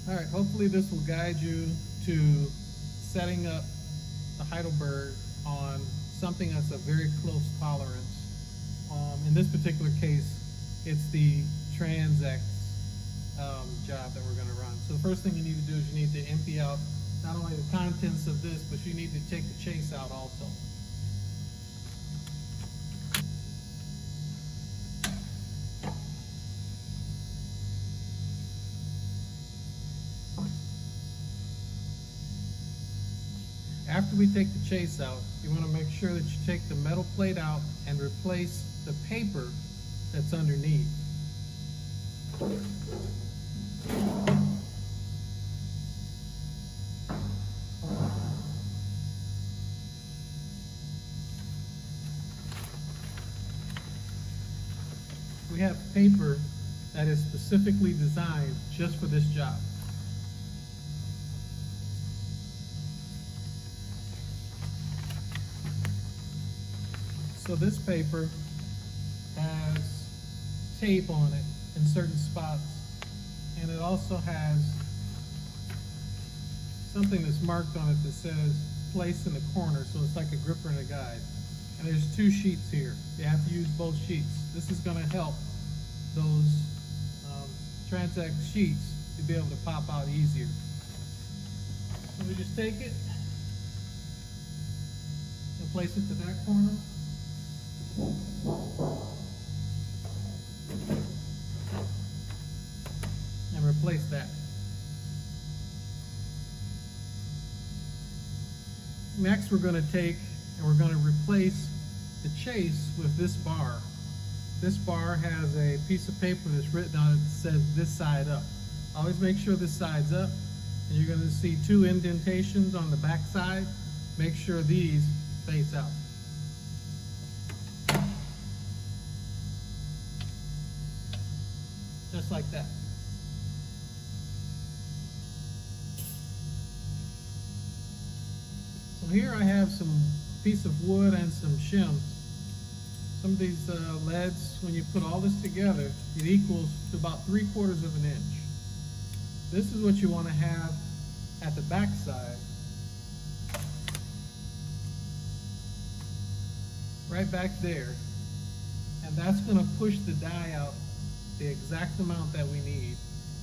All right, hopefully this will guide you to setting up the Heidelberg on something that's a very close tolerance. In this particular case, it's the TransX job that we're going to run. So the first thing you need to do is you need to empty out not only the contents of this, but you need to take the chase out also. After we take the chase out, you want to make sure that you take the metal plate out and replace the paper that's underneath. We have paper that is specifically designed just for this job. So this paper has tape on it in certain spots, and it also has something that's marked on it that says place in the corner, so it's like a gripper and a guide. And there's two sheets here. You have to use both sheets. This is going to help those TransX sheets to be able to pop out easier. So we just take it and place it to that corner. And replace that. Next we're going to take and we're going to replace the chase with this bar. This bar has a piece of paper that's written on it that says this side up. Always make sure this side's up, and you're going to see two indentations on the back side. Make sure these face out. Just like that. So here I have some piece of wood and some shims. Some of these leads, when you put all this together, it equals to about 3/4 of an inch. This is what you want to have at the back side. Right back there. And that's going to push the die out the exact amount that we need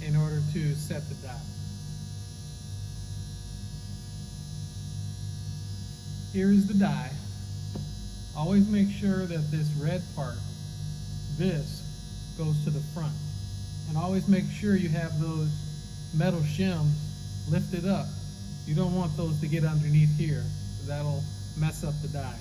in order to set the die. Here is the die. Always make sure that this red part, this, goes to the front. And always make sure you have those metal shims lifted up. You don't want those to get underneath here. That'll mess up the die.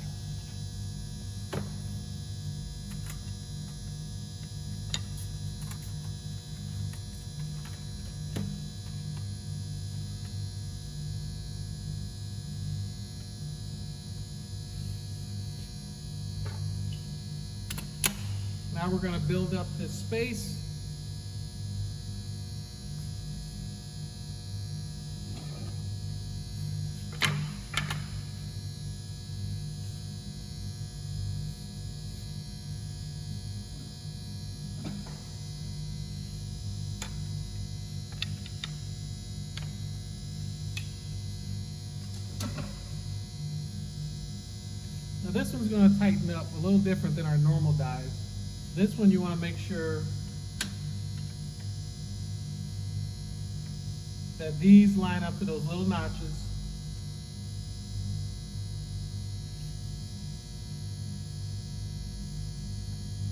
Now we're going to build up this space. Now this one's going to tighten up a little different than our normal dies. This one you want to make sure that these line up to those little notches.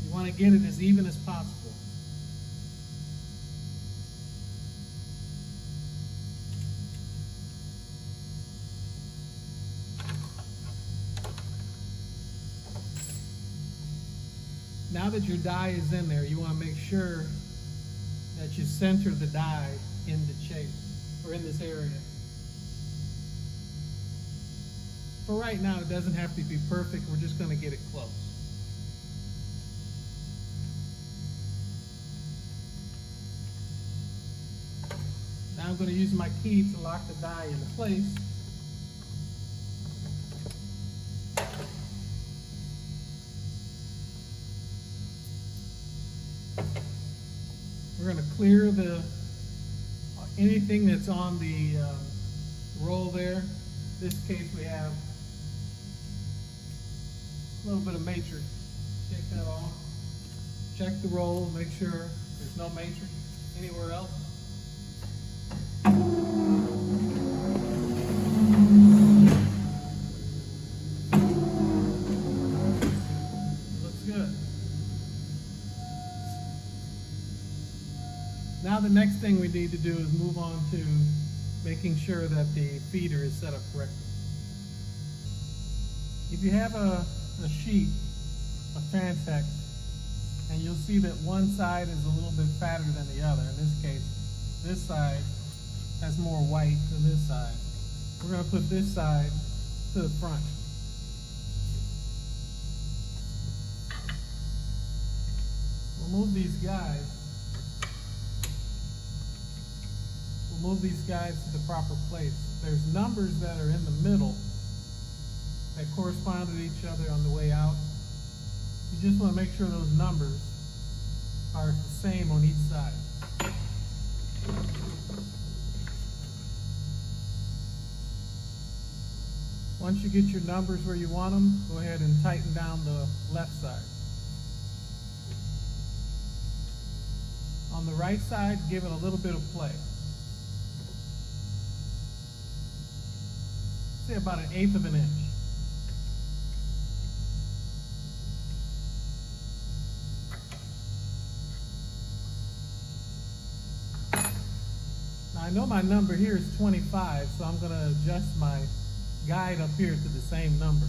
You want to get it as even as possible. Now that your die is in there, you want to make sure that you center the die in the chase, or in this area. For right now, it doesn't have to be perfect. We're just going to get it close. Now I'm going to use my key to lock the die into place. We're going to clear the anything that's on the roll there. In this case we have a little bit of matrix. Take that off. Check the roll, make sure there's no matrix anywhere else. Looks good. Now the next thing we need to do is move on to making sure that the feeder is set up correctly. If you have a sheet of Transect, and you'll see that one side is a little bit fatter than the other. In this case, this side has more white than this side. We're going to put this side to the front. We'll move these guys. We'll move these guys to the proper place. There's numbers that are in the middle that correspond to each other on the way out. You just want to make sure those numbers are the same on each side. Once you get your numbers where you want them, go ahead and tighten down the left side. On the right side, give it a little bit of play. Say about 1/8 of an inch. I know my number here is 25, so I'm going to adjust my guide up here to the same number.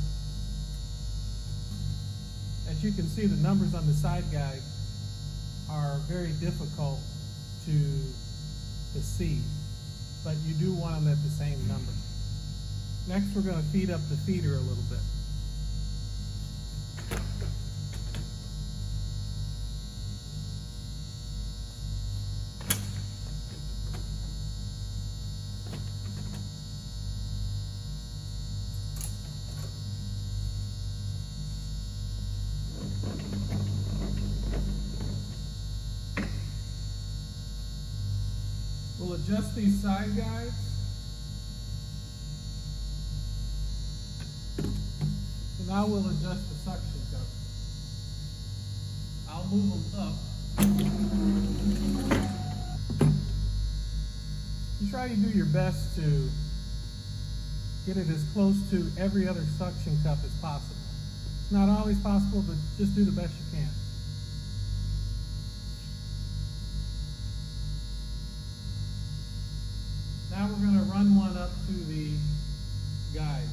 As you can see, the numbers on the side guide are very difficult to see, but you do want them at the same number. Next, we're going to feed up the feeder a little bit. We'll adjust these side guides. So now we'll adjust the suction cup. I'll move them up. You try to do your best to get it as close to every other suction cup as possible. It's not always possible, but just do the best you can. Now we're going to run one up to the guide.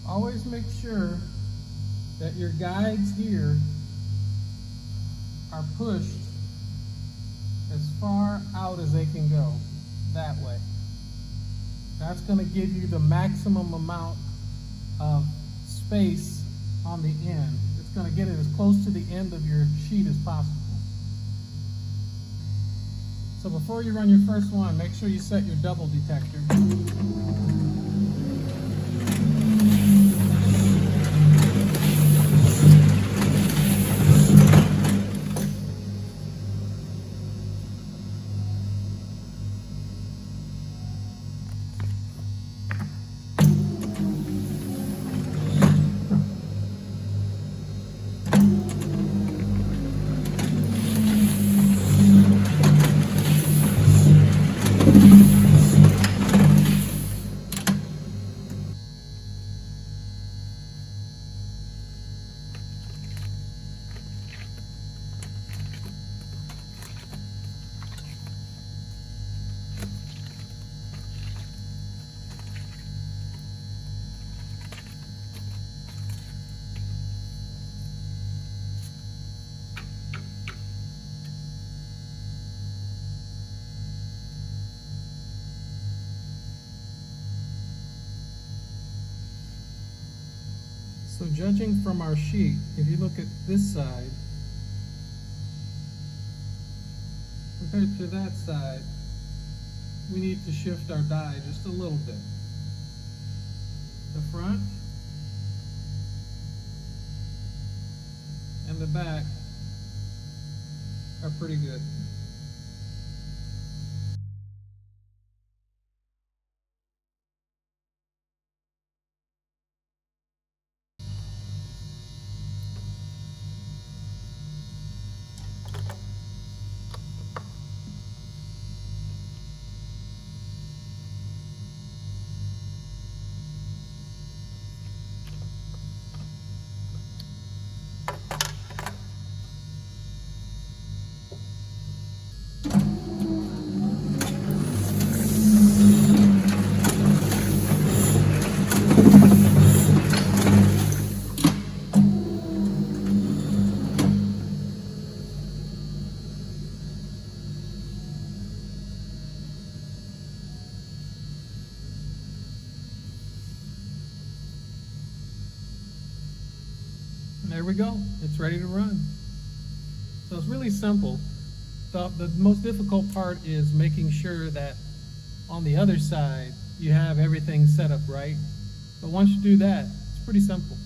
Always make sure that your guides here are pushed as far out as they can go, that way. That's going to give you the maximum amount of space on the end. It's going to get it as close to the end of your sheet as possible. So before you run your first one, make sure you set your double detector. So judging from our sheet, if you look at this side compared to that side, we need to shift our die just a little bit. The front back are pretty good. And there we go. It's ready to run. So it's really simple. The most difficult part is making sure that on the other side you have everything set up right. But once you do that, it's pretty simple.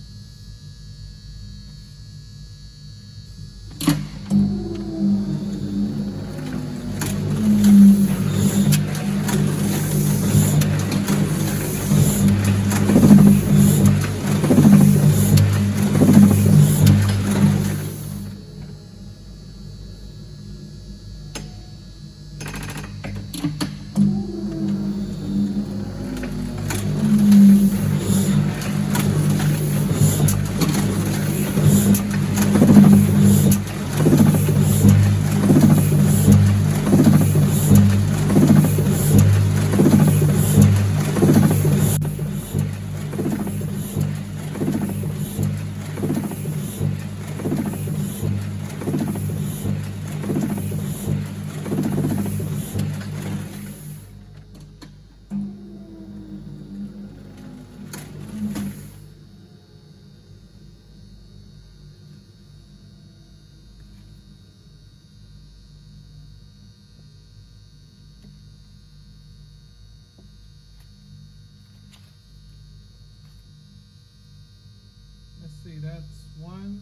Let's see, that's 1,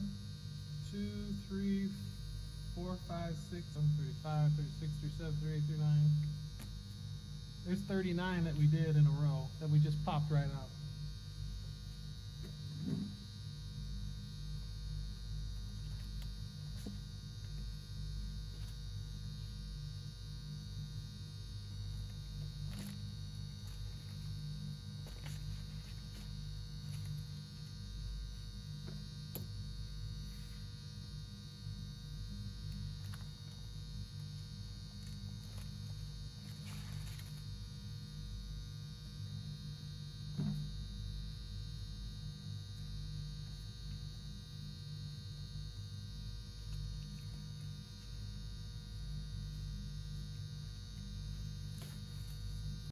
2, 3, 4, 5, 6, 7, 35, 36, 37, 38, 39. There's 39 that we did in a row that we just popped right out.